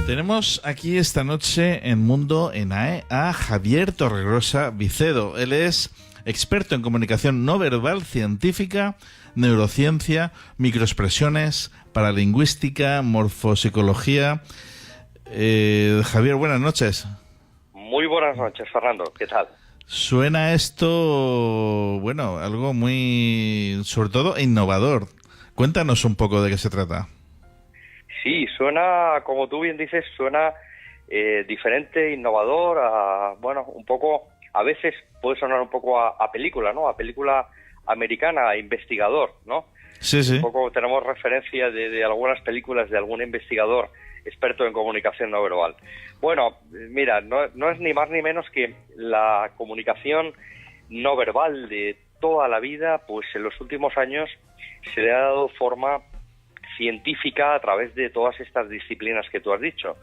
Tenemos aquí esta noche en Mundo ENAE a Javier Torregrosa Vicedo. Él es experto en comunicación no verbal científica, neurociencia, microexpresiones, paralingüística, morfopsicología. Javier, buenas noches. Muy buenas noches, Fernando. ¿Qué tal? Suena esto, bueno, algo muy, sobre todo, innovador. Cuéntanos un poco de qué se trata. Sí, suena, como tú bien dices, suena diferente, innovador, un poco, a veces puede sonar un poco a película, ¿no? A película americana, a investigador, ¿no? Sí, sí. Un poco tenemos referencia de algunas películas de algún investigador experto en comunicación no verbal. Bueno, mira, no es ni más ni menos que la comunicación no verbal de toda la vida, pues en los últimos años se le ha dado forma científica a través de todas estas disciplinas que tú has dicho.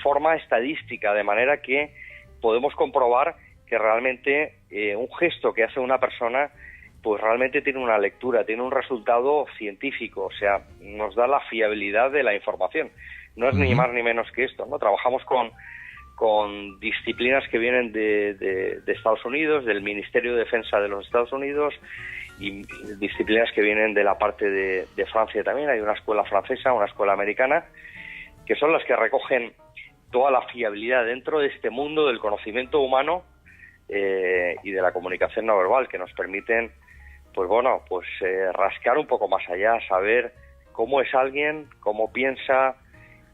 Forma estadística, de manera que podemos comprobar que realmente un gesto que hace una persona pues realmente tiene una lectura, tiene un resultado científico, o sea, nos da la fiabilidad de la información. No es ni más ni menos que esto, ¿no? Trabajamos con disciplinas que vienen de Estados Unidos, del Ministerio de Defensa de los Estados Unidos, y disciplinas que vienen de la parte de Francia también. Hay una escuela francesa, una escuela americana, que son las que recogen toda la fiabilidad dentro de este mundo del conocimiento humano y de la comunicación no verbal, que nos permiten rascar un poco más allá, saber cómo es alguien, cómo piensa,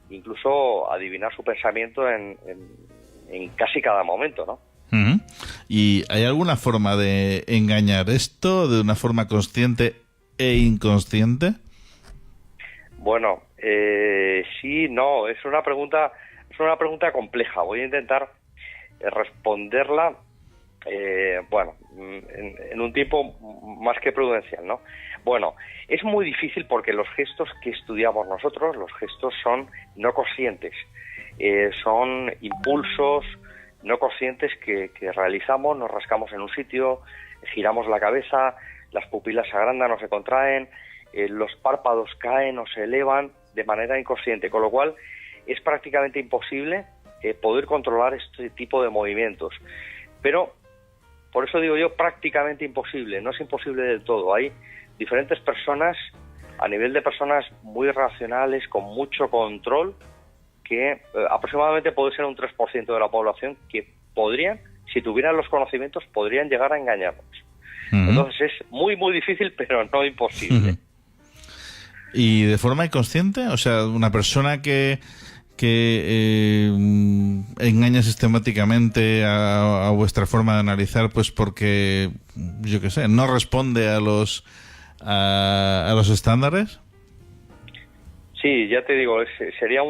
incluso adivinar su pensamiento en casi cada momento, ¿no? Uh-huh. ¿Y hay alguna forma de engañar esto de una forma consciente e inconsciente? Bueno, sí, no, es una pregunta compleja. Voy a intentar responderla en un tiempo más que prudencial, ¿no? Bueno, es muy difícil porque los gestos que estudiamos nosotros, los gestos son no conscientes, son impulsos no conscientes que realizamos, nos rascamos en un sitio, giramos la cabeza, las pupilas se agrandan o se contraen, los párpados caen o se elevan de manera inconsciente, con lo cual es prácticamente imposible poder controlar este tipo de movimientos. Pero, por eso digo yo, prácticamente imposible, no es imposible del todo. Hay diferentes personas, a nivel de personas muy racionales, con mucho control, que aproximadamente puede ser un 3% de la población que podrían, si tuvieran los conocimientos, podrían llegar a engañarnos. Uh-huh. Entonces es muy, muy difícil, pero no imposible. Uh-huh. ¿Y de forma inconsciente? O sea, una persona que engaña sistemáticamente a vuestra forma de analizar, pues porque, yo qué sé, no responde a los estándares. Sí, ya te digo, sería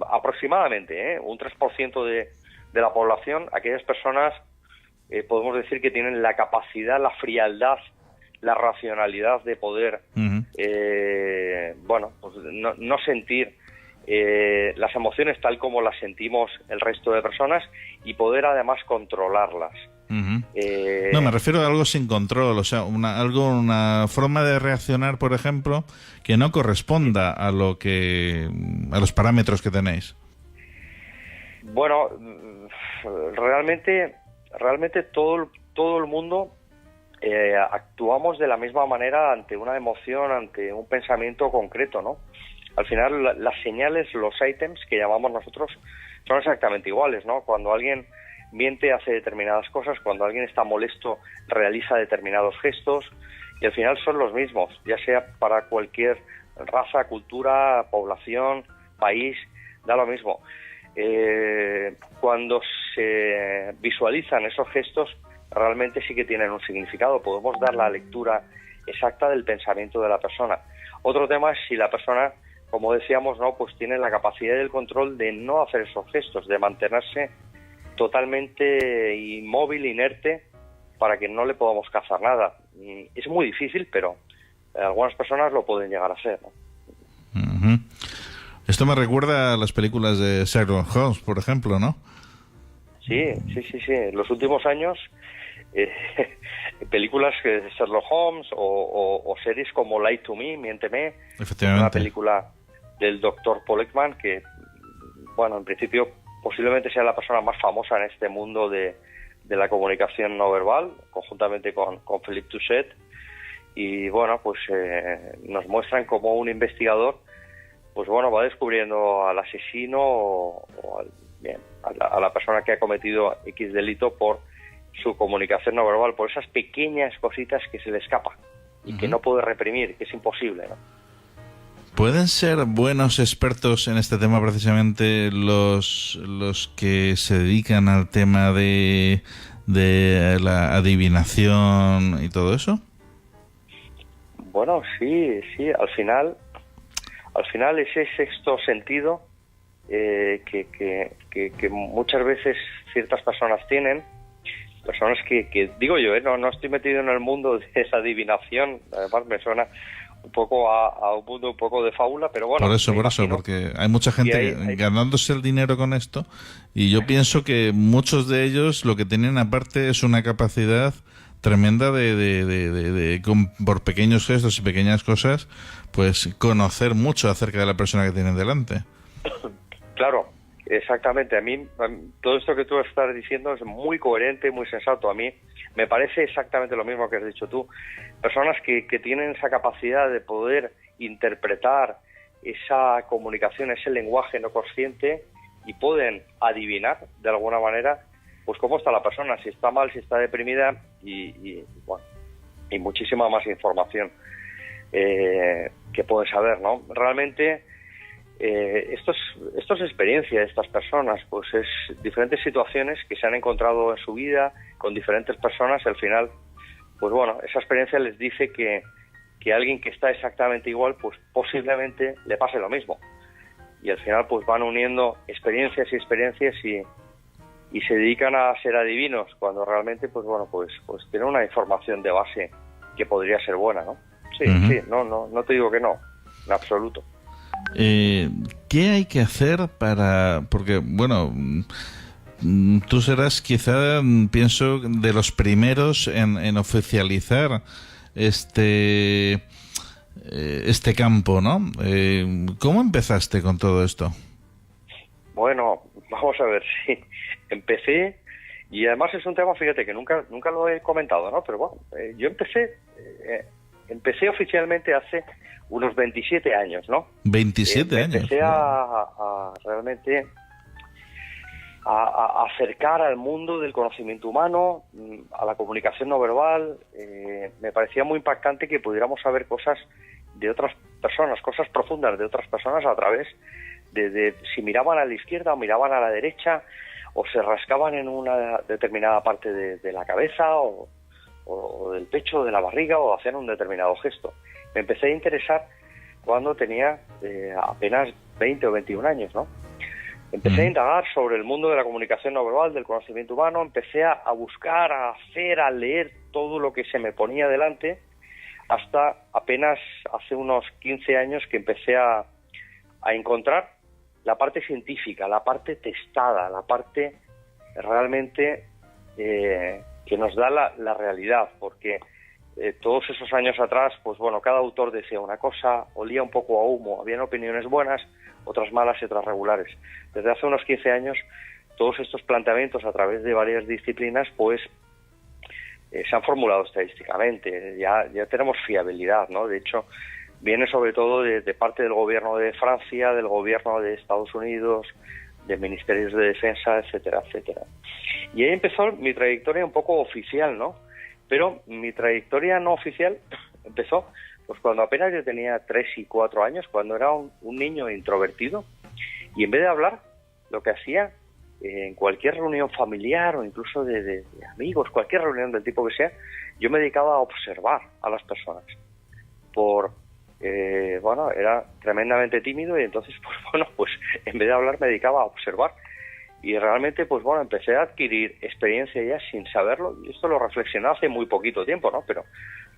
aproximadamente un 3% de la población, aquellas personas, podemos decir que tienen la capacidad, la frialdad, la racionalidad de poder, uh-huh. No sentir las emociones tal como las sentimos el resto de personas y poder además controlarlas. Uh-huh. No, me refiero a algo sin control, o sea, una forma de reaccionar, por ejemplo, que no corresponda a los parámetros que tenéis. Bueno, realmente todo el mundo actuamos de la misma manera ante una emoción, ante un pensamiento concreto, ¿no? Al final las señales, los ítems que llamamos nosotros, son exactamente iguales, ¿no? Cuando alguien miente, hace determinadas cosas, cuando alguien está molesto, realiza determinados gestos, y al final son los mismos, ya sea para cualquier raza, cultura, población, país, da lo mismo. Cuando se visualizan esos gestos, realmente sí que tienen un significado, podemos dar la lectura exacta del pensamiento de la persona. Otro tema es si la persona, como decíamos, no, pues tiene la capacidad y el control de no hacer esos gestos, de mantenerse totalmente inmóvil, inerte, para que no le podamos cazar nada. Es muy difícil, pero algunas personas lo pueden llegar a hacer, ¿no? Uh-huh. Esto me recuerda a las películas de Sherlock Holmes, por ejemplo, ¿no? Sí. En los últimos años, películas de Sherlock Holmes o series como Lie to Me, Miénteme, efectivamente, una película del doctor Paul Ekman que bueno, en principio posiblemente sea la persona más famosa en este mundo de la comunicación no verbal, conjuntamente con Philippe Touchet. Y bueno, pues nos muestran cómo un investigador, pues bueno, va descubriendo al asesino a la persona que ha cometido X delito por su comunicación no verbal, por esas pequeñas cositas que se le escapan y que no puede reprimir, que es imposible, ¿no? ¿Pueden ser buenos expertos en este tema precisamente los que se dedican al tema de la adivinación y todo eso? Bueno, sí, al final ese sexto sentido que muchas veces ciertas personas tienen, personas que digo yo, no estoy metido en el mundo de esa adivinación, además me suena un poco a un mundo un poco de fábula, pero bueno. Por eso, porque hay mucha gente ganándose el dinero con esto, y yo pienso que muchos de ellos lo que tienen aparte es una capacidad tremenda de por pequeños gestos y pequeñas cosas, pues conocer mucho acerca de la persona que tienen delante. Claro, exactamente. A mí todo esto que tú estás diciendo es muy coherente, muy sensato. A mí me parece exactamente lo mismo que has dicho tú. Personas que tienen esa capacidad de poder interpretar esa comunicación, ese lenguaje no consciente, y pueden adivinar de alguna manera pues cómo está la persona, si está mal, si está deprimida, y muchísima más información que pueden saber, ¿no? Realmente esto es experiencia de estas personas, pues es diferentes situaciones que se han encontrado en su vida con diferentes personas, y al final, pues bueno, esa experiencia les dice que alguien que está exactamente igual, pues posiblemente le pase lo mismo. Y al final pues van uniendo experiencias y se dedican a ser adivinos, cuando realmente pues bueno, pues tienen una información de base que podría ser buena, ¿no? Sí, sí, no te digo que no, en absoluto. ¿Qué hay que hacer porque bueno, tú serás quizá, pienso, de los primeros en oficializar este campo, ¿no? ¿Cómo empezaste con todo esto? Bueno, vamos a ver, sí. Empecé, y además es un tema, fíjate, que nunca lo he comentado, ¿no? Pero bueno, yo empecé oficialmente hace unos 27 años, ¿no? 27 años. Empecé a realmente a acercar al mundo del conocimiento humano, a la comunicación no verbal. Me parecía muy impactante que pudiéramos saber cosas de otras personas, cosas profundas de otras personas a través de si miraban a la izquierda o miraban a la derecha, o se rascaban en una determinada parte de la cabeza o del pecho o de la barriga, o hacían un determinado gesto. Me empecé a interesar cuando tenía apenas 20 o 21 años, ¿no? Empecé a indagar sobre el mundo de la comunicación no verbal, del conocimiento humano, empecé a buscar, a hacer, a leer todo lo que se me ponía delante, hasta apenas hace unos 15 años que empecé a encontrar la parte científica, la parte testada, la parte realmente que nos da la realidad, porque todos esos años atrás, pues bueno, cada autor decía una cosa, olía un poco a humo, habían opiniones buenas, otras malas y otras regulares. Desde hace unos 15 años, todos estos planteamientos a través de varias disciplinas, pues se han formulado estadísticamente, ya tenemos fiabilidad, ¿no? De hecho, viene sobre todo de parte del gobierno de Francia, del gobierno de Estados Unidos, de ministerios de defensa, etcétera, etcétera. Y ahí empezó mi trayectoria un poco oficial, ¿no? Pero mi trayectoria no oficial empezó pues cuando apenas yo tenía 3 y 4 años, cuando era un niño introvertido, y en vez de hablar, lo que hacía en cualquier reunión familiar o incluso de amigos, cualquier reunión del tipo que sea, yo me dedicaba a observar a las personas. Era tremendamente tímido, y entonces, pues en vez de hablar me dedicaba a observar. Y realmente, pues bueno, empecé a adquirir experiencia ya sin saberlo, y esto lo reflexioné hace muy poquito tiempo, ¿no? Pero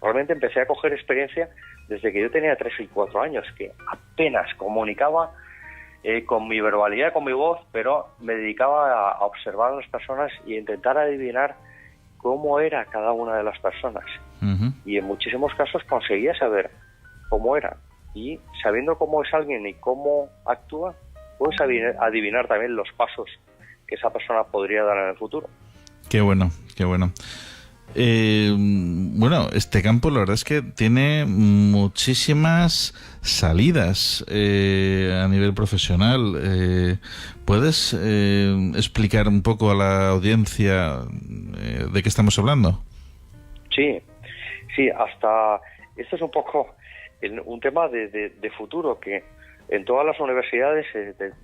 realmente empecé a coger experiencia desde que yo tenía 3 y 4 años, que apenas comunicaba con mi verbalidad, con mi voz, pero me dedicaba a observar a las personas y a intentar adivinar cómo era cada una de las personas. Y en muchísimos casos conseguía saber cómo era. Y sabiendo cómo es alguien y cómo actúa, puedes adivinar también los pasos que esa persona podría dar en el futuro. Qué bueno, qué bueno. Bueno, este campo la verdad es que tiene muchísimas salidas a nivel profesional. ¿Puedes explicar un poco a la audiencia de qué estamos hablando? Sí, hasta esto es un poco un tema de futuro que en todas las universidades,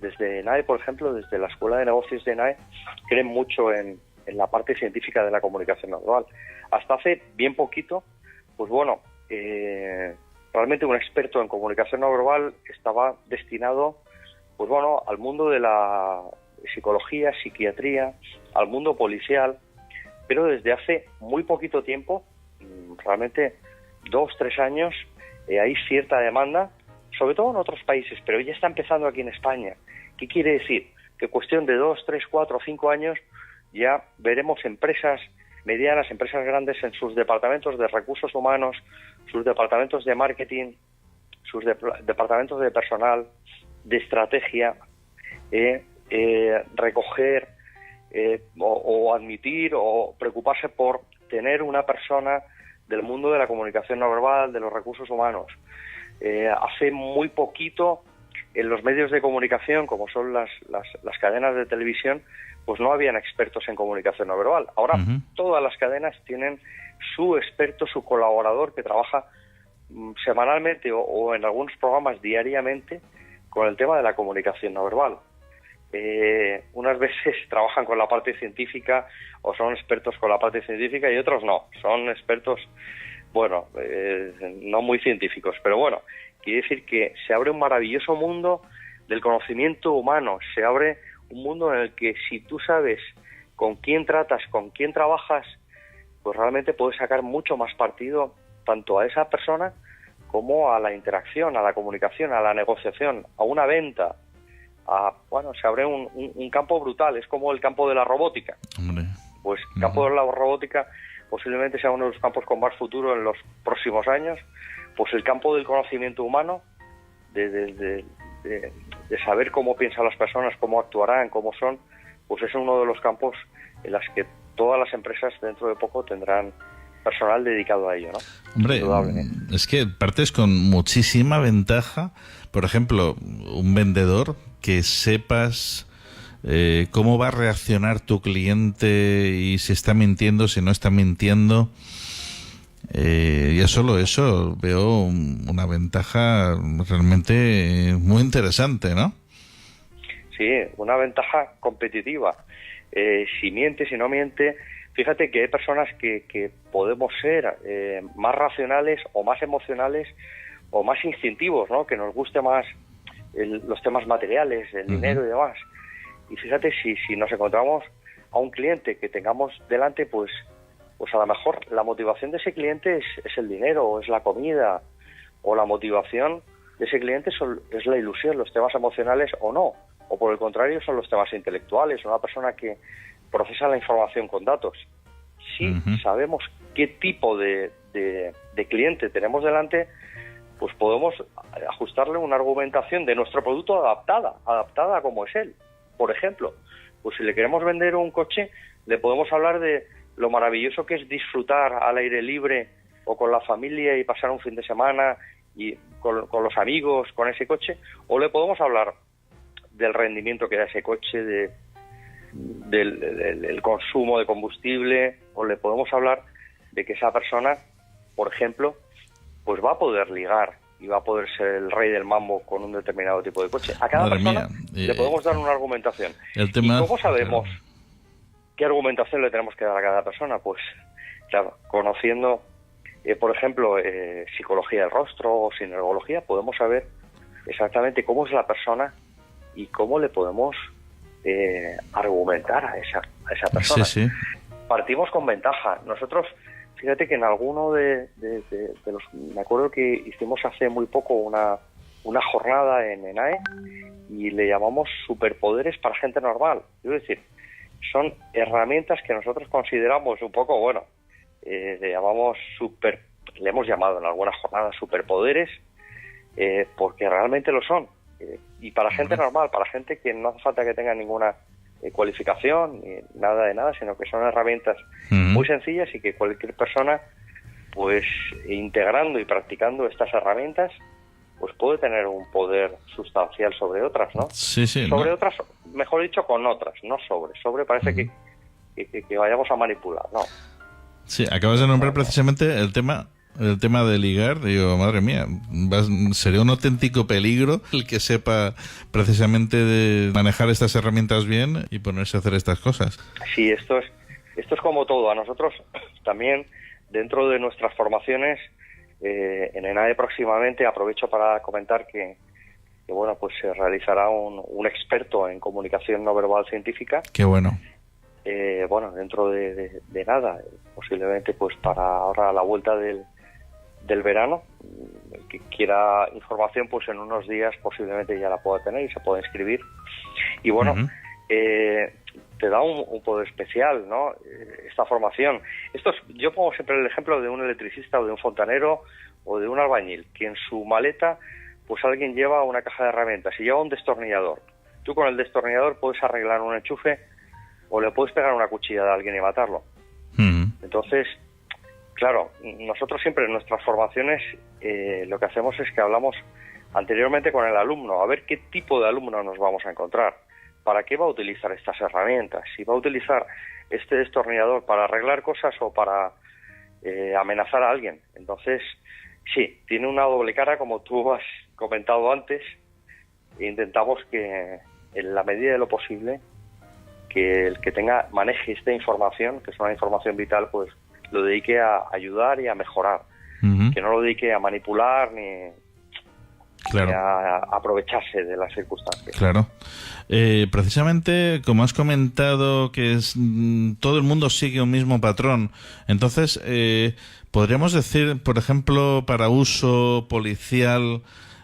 desde ENAE, por ejemplo, desde la Escuela de Negocios de ENAE, creen mucho en la parte científica de la comunicación no verbal. Hasta hace bien poquito, pues bueno, realmente un experto en comunicación no verbal estaba destinado, pues bueno, al mundo de la psicología, psiquiatría, al mundo policial, pero desde hace muy poquito tiempo, realmente 2-3 años, hay cierta demanda, sobre todo en otros países, pero ya está empezando aquí en España. ¿Qué quiere decir? Que cuestión de 2, 3, 4 o 5 años ya veremos empresas medianas, empresas grandes en sus departamentos de recursos humanos, sus departamentos de marketing, sus departamentos de personal, de estrategia, recoger o admitir o preocuparse por tener una persona del mundo de la comunicación no verbal, de los recursos humanos. Hace muy poquito en los medios de comunicación, como son las cadenas de televisión, pues no habían expertos en comunicación no verbal. Ahora todas las cadenas tienen su experto, su colaborador que trabaja semanalmente o en algunos programas diariamente con el tema de la comunicación no verbal. Unas veces trabajan con la parte científica o son expertos con la parte científica y otros no, son expertos, bueno, no muy científicos, pero bueno, quiere decir que se abre un maravilloso mundo del conocimiento humano, se abre un mundo en el que si tú sabes con quién tratas, con quién trabajas, pues realmente puedes sacar mucho más partido tanto a esa persona como a la interacción, a la comunicación, a la negociación, a una venta. Bueno, se abre un campo brutal, es como el campo de la robótica. Hombre. Pues el campo de la robótica posiblemente sea uno de los campos con más futuro en los próximos años. Pues el campo del conocimiento humano, de saber cómo piensan las personas, cómo actuarán, cómo son, pues es uno de los campos en los que todas las empresas dentro de poco tendrán personal dedicado a ello, ¿no? Hombre, es que partes con muchísima ventaja. Por ejemplo, un vendedor que sepas cómo va a reaccionar tu cliente y si está mintiendo, si no está mintiendo. Ya solo eso veo una ventaja realmente muy interesante, ¿no? Sí, una ventaja competitiva. Si miente, si no miente, fíjate que hay personas que podemos ser más racionales o más emocionales o más instintivos, ¿no? Que nos guste más los temas materiales, el dinero y demás. Y fíjate, si nos encontramos a un cliente que tengamos delante, pues a lo mejor la motivación de ese cliente es el dinero, o es la comida, o la motivación de ese cliente es la ilusión, los temas emocionales o no, o por el contrario son los temas intelectuales, una persona que procesa la información con datos. Si sabemos qué tipo de cliente tenemos delante, pues podemos ajustarle una argumentación de nuestro producto adaptada a como es él. Por ejemplo, pues si le queremos vender un coche, le podemos hablar de lo maravilloso que es disfrutar al aire libre o con la familia y pasar un fin de semana y con los amigos con ese coche, o le podemos hablar del rendimiento que da ese coche, del consumo de combustible, o le podemos hablar de que esa persona, por ejemplo, pues va a poder ligar y va a poder ser el rey del mambo con un determinado tipo de coche. A cada persona le podemos dar una argumentación. El tema, ¿y cómo sabemos qué argumentación le tenemos que dar a cada persona? Pues, claro, conociendo, por ejemplo, psicología del rostro o sinergología, podemos saber exactamente cómo es la persona y cómo le podemos argumentar a esa persona. Sí, sí. Partimos con ventaja. Nosotros, fíjate que en alguno de los... Me acuerdo que hicimos hace muy poco una jornada en ENAE y le llamamos superpoderes para gente normal. Es decir, son herramientas que nosotros consideramos un poco, bueno, le hemos llamado en algunas jornadas superpoderes, porque realmente lo son. y para gente normal, para gente que no hace falta que tenga ninguna cualificación ni nada de nada, sino que son herramientas muy sencillas y que cualquier persona, pues integrando y practicando estas herramientas, pues puede tener un poder sustancial sobre otras, ¿no? Sí, sí. Sobre otras, mejor dicho, con otras, no sobre. Sobre parece que vayamos a manipular, ¿no? Sí, acabas de nombrar precisamente el tema de ligar. Digo, madre mía, sería un auténtico peligro el que sepa precisamente de manejar estas herramientas bien y ponerse a hacer estas cosas. Sí, esto es como todo. A nosotros también, dentro de nuestras formaciones, en ENAE próximamente, aprovecho para comentar que bueno, pues se realizará un experto en comunicación no verbal científica. Qué bueno. Bueno, dentro de nada, posiblemente pues para ahora a la vuelta del verano. El que quiera información, pues en unos días posiblemente ya la pueda tener y se puede inscribir. Y bueno, te da un poder especial, ¿no? Esta formación. Yo pongo siempre el ejemplo de un electricista o de un fontanero o de un albañil, que en su maleta pues alguien lleva una caja de herramientas y lleva un destornillador. Tú con el destornillador puedes arreglar un enchufe o le puedes pegar una cuchillada a alguien y matarlo. Entonces, claro, nosotros siempre en nuestras formaciones lo que hacemos es que hablamos anteriormente con el alumno, a ver qué tipo de alumno nos vamos a encontrar, para qué va a utilizar estas herramientas, si va a utilizar este destornillador para arreglar cosas o para amenazar a alguien. Entonces, sí, tiene una doble cara, como tú has comentado antes, e intentamos que en la medida de lo posible que el que maneje esta información, que es una información vital, pues lo dedique a ayudar y a mejorar, que no lo dedique a manipular ni a aprovecharse de las circunstancias. Claro. Precisamente, como has comentado, que todo el mundo sigue un mismo patrón, entonces podríamos decir, por ejemplo, para uso policial,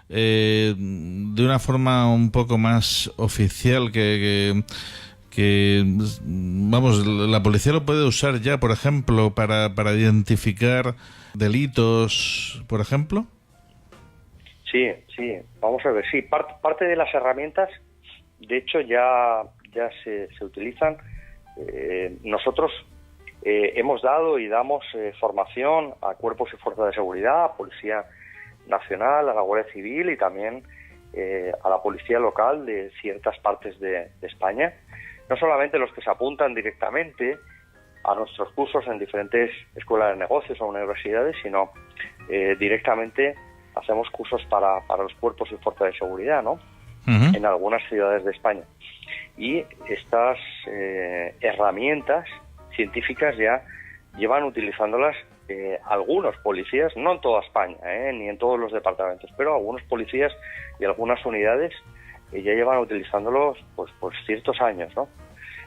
de una forma un poco más oficial, que vamos, la policía lo puede usar ya, por ejemplo, para identificar delitos, por ejemplo. Sí, vamos a ver, sí, parte de las herramientas, de hecho, ya se utilizan. Nosotros hemos dado y damos formación a cuerpos y fuerzas de seguridad, a Policía Nacional, a la Guardia Civil y también a la policía local de ciertas partes de España. No solamente los que se apuntan directamente a nuestros cursos en diferentes escuelas de negocios o universidades, sino directamente hacemos cursos para los cuerpos y fuerzas de seguridad, ¿no? En algunas ciudades de España. Y estas herramientas científicas ya llevan utilizándolas algunos policías, no en toda España, ni en todos los departamentos, pero algunos policías y algunas unidades ya llevan utilizándolos pues ciertos años, ¿no?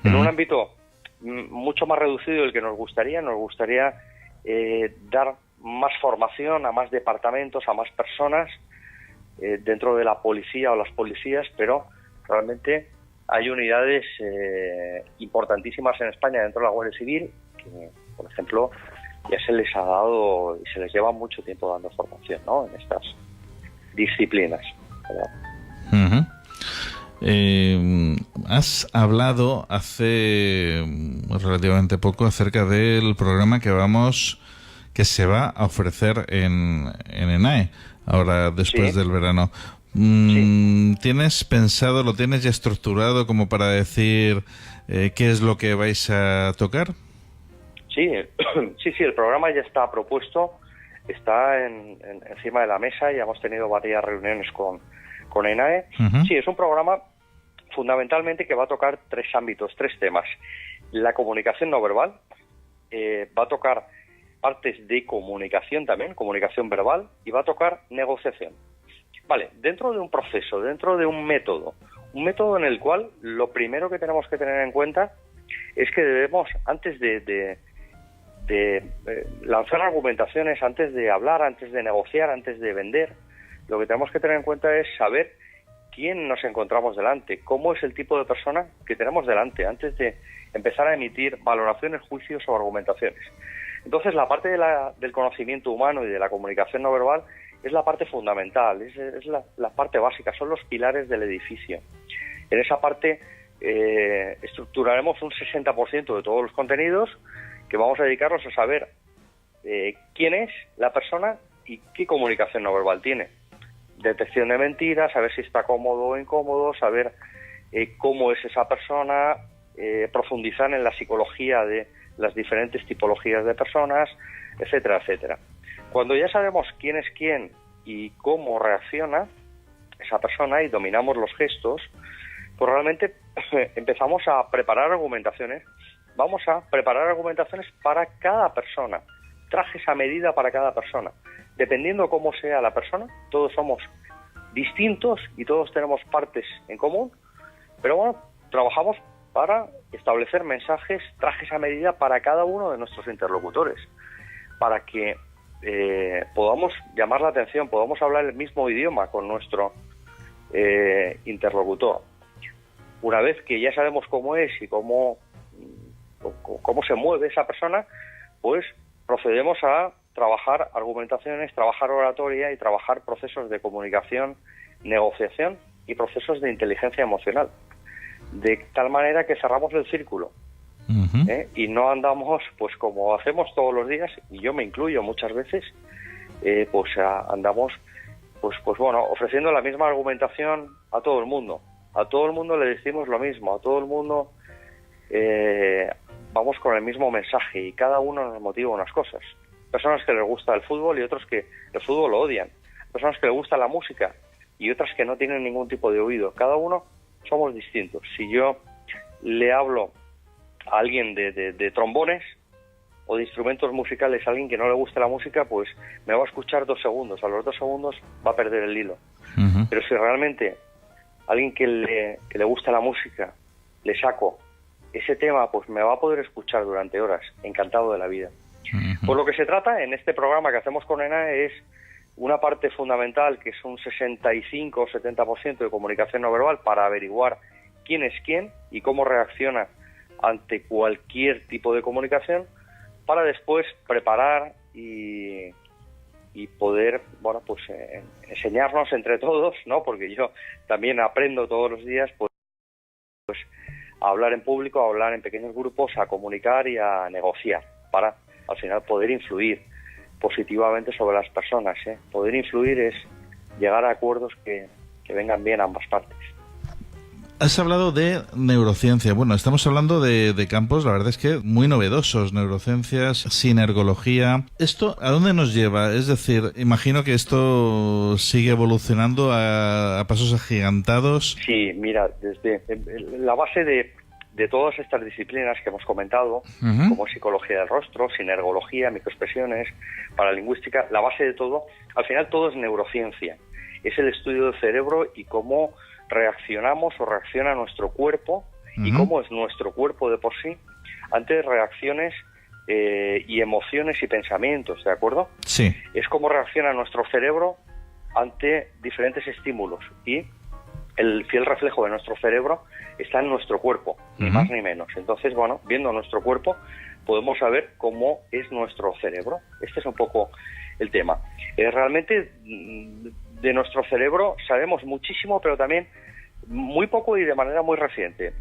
En un ámbito mucho más reducido del que nos gustaría dar más formación a más departamentos, a más personas dentro de la policía o las policías, pero realmente hay unidades importantísimas en España dentro de la Guardia Civil que, por ejemplo, ya se les ha dado y se les lleva mucho tiempo dando formación, ¿no?, en estas disciplinas, ¿verdad? Has hablado hace relativamente poco acerca del programa que se va a ofrecer en ENAE ahora después del verano. ¿Tienes pensado, lo tienes ya estructurado como para decir qué es lo que vais a tocar? Sí, el programa ya está propuesto, está encima de la mesa, ya hemos tenido varias reuniones con ENAE. Sí, es un programa fundamentalmente que va a tocar tres ámbitos, tres temas. La comunicación no verbal, va a tocar partes de comunicación también, comunicación verbal, y va a tocar negociación. Vale, dentro de un proceso, dentro de un método en el cual lo primero que tenemos que tener en cuenta es que debemos, antes de lanzar argumentaciones, antes de hablar, antes de negociar, antes de vender, lo que tenemos que tener en cuenta es saber quién nos encontramos delante, cómo es el tipo de persona que tenemos delante, antes de empezar a emitir valoraciones, juicios o argumentaciones. Entonces, la parte del conocimiento humano y de la comunicación no verbal es la parte fundamental, es la parte básica, son los pilares del edificio. En esa parte estructuraremos un 60% de todos los contenidos que vamos a dedicarlos a saber quién es la persona y qué comunicación no verbal tiene. Detección de mentiras, saber si está cómodo o incómodo, saber cómo es esa persona, profundizar en la psicología de las diferentes tipologías de personas, etcétera, etcétera. Cuando ya sabemos quién es quién y cómo reacciona esa persona y dominamos los gestos, pues realmente empezamos a preparar argumentaciones. Vamos a preparar argumentaciones para cada persona, trajes a medida para cada persona. Dependiendo cómo sea la persona, todos somos distintos y todos tenemos partes en común, pero bueno, trabajamos para establecer mensajes, trajes a medida para cada uno de nuestros interlocutores, para que podamos llamar la atención, podamos hablar el mismo idioma con nuestro interlocutor. Una vez que ya sabemos cómo es y cómo se mueve esa persona, pues procedemos a trabajar argumentaciones, trabajar oratoria y trabajar procesos de comunicación, negociación y procesos de inteligencia emocional. De tal manera que cerramos el círculo. Y no andamos, pues como hacemos todos los días, y yo me incluyo muchas veces, andamos, pues bueno, ofreciendo la misma argumentación a todo el mundo. A todo el mundo le decimos lo mismo, a todo el mundo vamos con el mismo mensaje y cada uno nos motiva unas cosas. Personas que les gusta el fútbol y otros que el fútbol lo odian. Personas que les gusta la música y otras que no tienen ningún tipo de oído. Cada uno somos distintos. Si yo le hablo a alguien de trombones o de instrumentos musicales, a alguien que no le gusta la música, pues me va a escuchar 2 segundos. A los 2 segundos va a perder el hilo. Pero si realmente a alguien que le gusta la música le saco ese tema, pues me va a poder escuchar durante horas, encantado de la vida. Por lo que se trata en este programa que hacemos con ENAE es una parte fundamental, que es un 65 o 70% de comunicación no verbal, para averiguar quién es quién y cómo reacciona ante cualquier tipo de comunicación, para después preparar y poder, bueno, pues enseñarnos entre todos, ¿no? Porque yo también aprendo todos los días, pues a hablar en público, a hablar en pequeños grupos, a comunicar y a negociar, para al final poder influir positivamente sobre las personas. Poder influir es llegar a acuerdos que vengan bien a ambas partes. Has hablado de neurociencia. Bueno, estamos hablando de campos, la verdad es que muy novedosos. Neurociencias, sinergología. ¿Esto a dónde nos lleva? Es decir, imagino que esto sigue evolucionando a pasos agigantados. Sí, mira, desde la base de todas estas disciplinas que hemos comentado, como psicología del rostro, sinergología, microexpresiones, paralingüística, la base de todo, al final todo es neurociencia. Es el estudio del cerebro y cómo reaccionamos o reacciona nuestro cuerpo y cómo es nuestro cuerpo de por sí ante reacciones y emociones y pensamientos, ¿de acuerdo? Sí. Es cómo reacciona nuestro cerebro ante diferentes estímulos y el fiel reflejo de nuestro cerebro está en nuestro cuerpo, ni más ni menos. Entonces, bueno, viendo nuestro cuerpo podemos saber cómo es nuestro cerebro. Este es un poco el tema. Realmente de nuestro cerebro sabemos muchísimo, pero también muy poco y de manera muy reciente.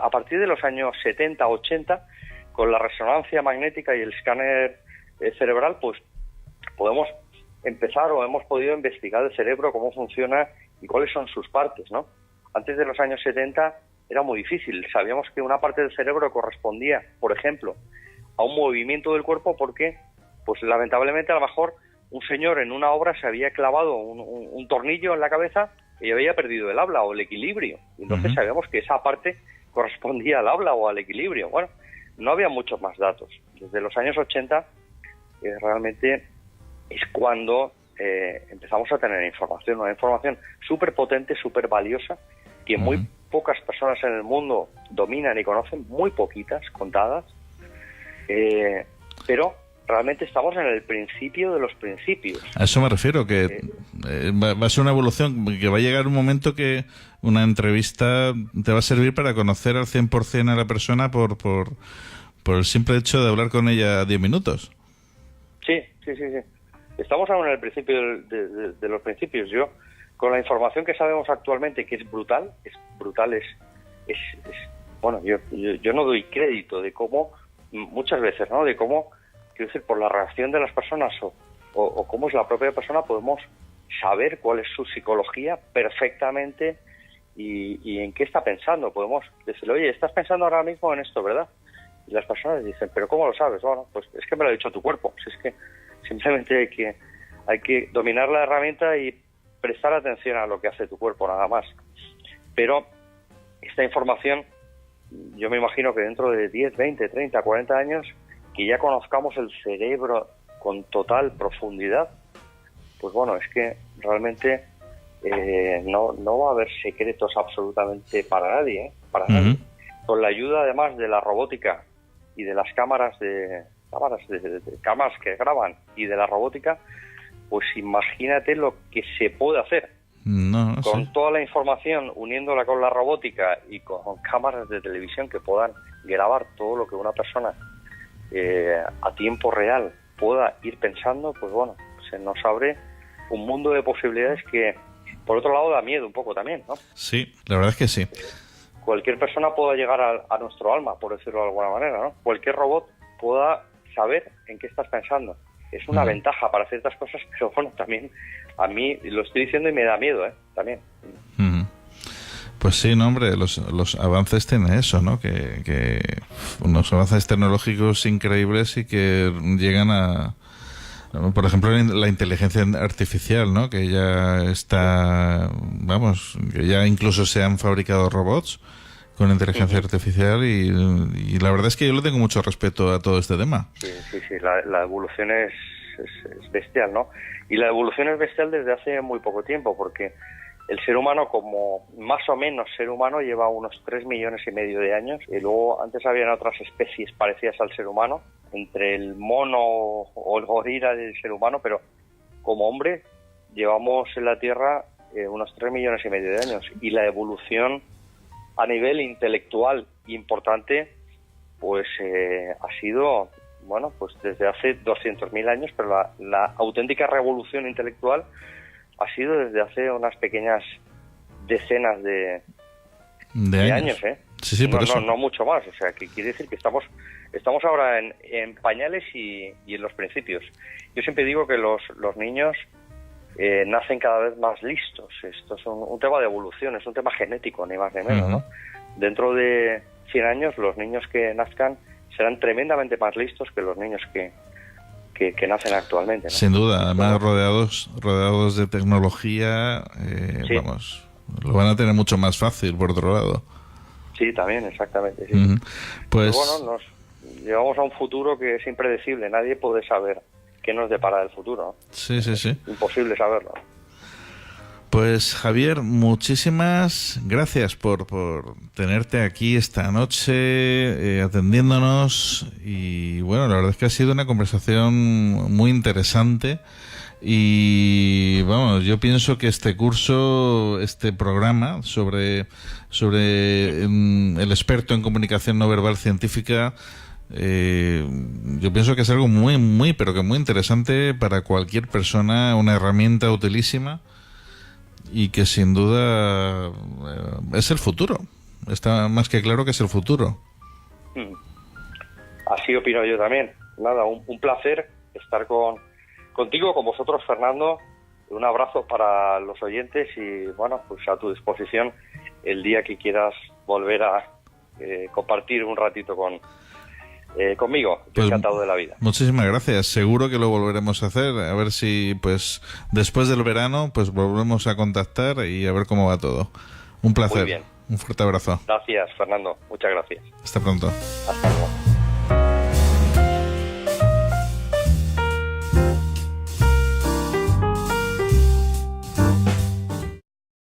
A partir de los años 70, 80, con la resonancia magnética y el escáner cerebral, pues podemos empezar o hemos podido investigar el cerebro, cómo funciona y cuáles son sus partes, ¿no? Antes de los años 70 era muy difícil. Sabíamos que una parte del cerebro correspondía, por ejemplo, a un movimiento del cuerpo porque, pues lamentablemente a lo mejor un señor en una obra se había clavado un tornillo en la cabeza y había perdido el habla o el equilibrio. Entonces sabíamos que esa parte correspondía al habla o al equilibrio. Bueno, no había muchos más datos. Desde los años 80 realmente es cuando empezamos a tener información, una información súper potente, súper valiosa, que muy pocas personas en el mundo dominan y conocen, muy poquitas, contadas, pero realmente estamos en el principio de los principios. A eso me refiero, que va a ser una evolución, que va a llegar un momento que una entrevista te va a servir para conocer al 100% a la persona por el simple hecho de hablar con ella 10 minutos. Sí. estamos aún en el principio de los principios. Yo, con la información que sabemos actualmente, que es brutal, bueno, yo no doy crédito de cómo, muchas veces, ¿no? De cómo, quiero decir, por la reacción de las personas o cómo es la propia persona, podemos saber cuál es su psicología perfectamente y en qué está pensando. Podemos decirle, oye, estás pensando ahora mismo en esto, ¿verdad? Y las personas dicen, ¿pero cómo lo sabes? Bueno, pues es que me lo ha dicho tu cuerpo. Si es que simplemente hay que dominar la herramienta y prestar atención a lo que hace tu cuerpo, nada más. Pero esta información, yo me imagino que dentro de 10, 20, 30, 40 años, que ya conozcamos el cerebro con total profundidad, pues bueno, es que realmente no va a haber secretos absolutamente para nadie, ¿eh? Para nadie. Con la ayuda además de la robótica y de las cámaras que graban y de la robótica, pues imagínate lo que se puede hacer. Con toda la información, uniéndola con la robótica y con cámaras de televisión que puedan grabar todo lo que una persona a tiempo real pueda ir pensando, pues bueno, se nos abre un mundo de posibilidades que, por otro lado, da miedo un poco también, ¿no? Sí, la verdad es que sí. Cualquier persona pueda llegar a nuestro alma, por decirlo de alguna manera, ¿no? Cualquier robot pueda saber en qué estás pensando. Es una ventaja para ciertas cosas, pero bueno, también a mí lo estoy diciendo y me da miedo, también. Pues sí, no, hombre, los avances tienen eso, ¿no? Que unos avances tecnológicos increíbles y que llegan a, por ejemplo, la inteligencia artificial, ¿no? Que ya está, vamos, que ya incluso se han fabricado robots con inteligencia artificial y la verdad es que yo le tengo mucho respeto a todo este tema. Sí, la evolución es bestial, ¿no? Y la evolución es bestial desde hace muy poco tiempo, porque el ser humano, como más o menos ser humano, lleva unos 3,5 millones de años, y luego antes habían otras especies parecidas al ser humano, entre el mono o el gorila del ser humano, pero como hombre llevamos en la Tierra unos 3,5 millones de años, y la evolución a nivel intelectual importante pues ha sido, bueno, pues desde hace 200.000 años, pero la auténtica revolución intelectual ha sido desde hace unas pequeñas decenas de años, ¿eh? Sí, por eso. No mucho más, o sea, que quiere decir que estamos ahora en pañales y en los principios. Yo siempre digo que los niños nacen cada vez más listos. Esto es un tema de evolución, es un tema genético, ni más ni menos, ¿no? Dentro de 100 años, los niños que nazcan serán tremendamente más listos que los niños que nacen actualmente, ¿no? Sin duda, además rodeados de tecnología, sí. Vamos, lo van a tener mucho más fácil, por otro lado. Sí, también, exactamente. Sí. Pues pero bueno, nos llevamos a un futuro que es impredecible, nadie puede saber qué nos depara el futuro, ¿no? Sí. Imposible saberlo. Pues Javier, muchísimas gracias por tenerte aquí esta noche atendiéndonos y bueno, la verdad es que ha sido una conversación muy interesante y vamos, yo pienso que este programa sobre el experto en comunicación no verbal científica, yo pienso que es algo muy pero que muy interesante para cualquier persona, una herramienta utilísima y que sin duda es el futuro. Está más que claro que es el futuro. Así opino yo también. Nada, un placer estar contigo, con vosotros, Fernando. Un abrazo para los oyentes y bueno, pues a tu disposición el día que quieras volver a compartir un ratito conmigo. Pues, encantado de la vida. Muchísimas gracias. Seguro que lo volveremos a hacer. A ver si pues después del verano pues volvemos a contactar y a ver cómo va todo. Un placer. Muy bien. Un fuerte abrazo. Gracias, Fernando. Muchas gracias. Hasta pronto. Hasta luego.